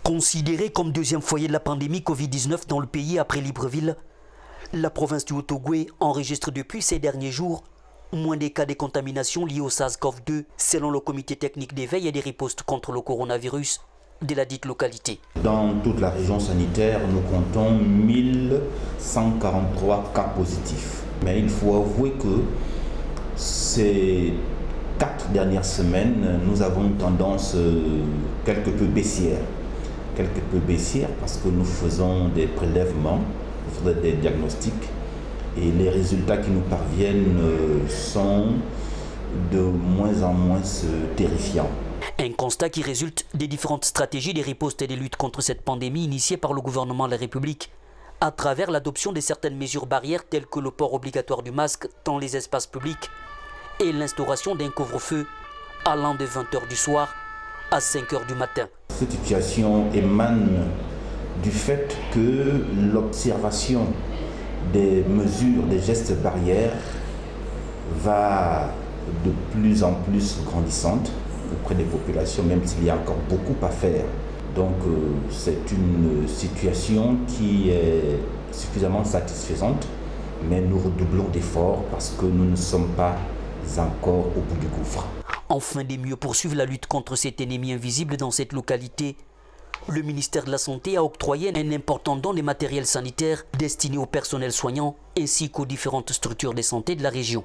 Considérée comme deuxième foyer de la pandémie Covid-19 dans le pays après Libreville, la province du Haut-Ogooué enregistre depuis ces derniers jours moins des cas de contamination liés au SARS-CoV-2 selon le comité technique d'éveil et des ripostes contre le coronavirus de la dite localité. Dans toute la région sanitaire, nous comptons 1143 cas positifs. Mais il faut avouer que ces 4 dernières semaines, nous avons une tendance quelque peu baissière. Parce que nous faisons des prélèvements, nous faisons des diagnostics et les résultats qui nous parviennent sont de moins en moins terrifiants. Un constat qui résulte des différentes stratégies des ripostes et des luttes contre cette pandémie initiées par le gouvernement de la République à travers l'adoption de certaines mesures barrières telles que le port obligatoire du masque dans les espaces publics et l'instauration d'un couvre-feu allant de 20h du soir à 5h du matin. Cette situation émane du fait que l'observation des mesures, des gestes barrières va de plus en plus grandissante auprès des populations, même s'il y a encore beaucoup à faire. Donc c'est une situation qui est suffisamment satisfaisante, mais nous redoublons d'efforts parce que nous ne sommes pas encore au bout du gouffre. Afin de mieux poursuivre la lutte contre cet ennemi invisible dans cette localité, le ministère de la Santé a octroyé un important don de matériel sanitaire destiné au personnel soignant ainsi qu'aux différentes structures de santé de la région.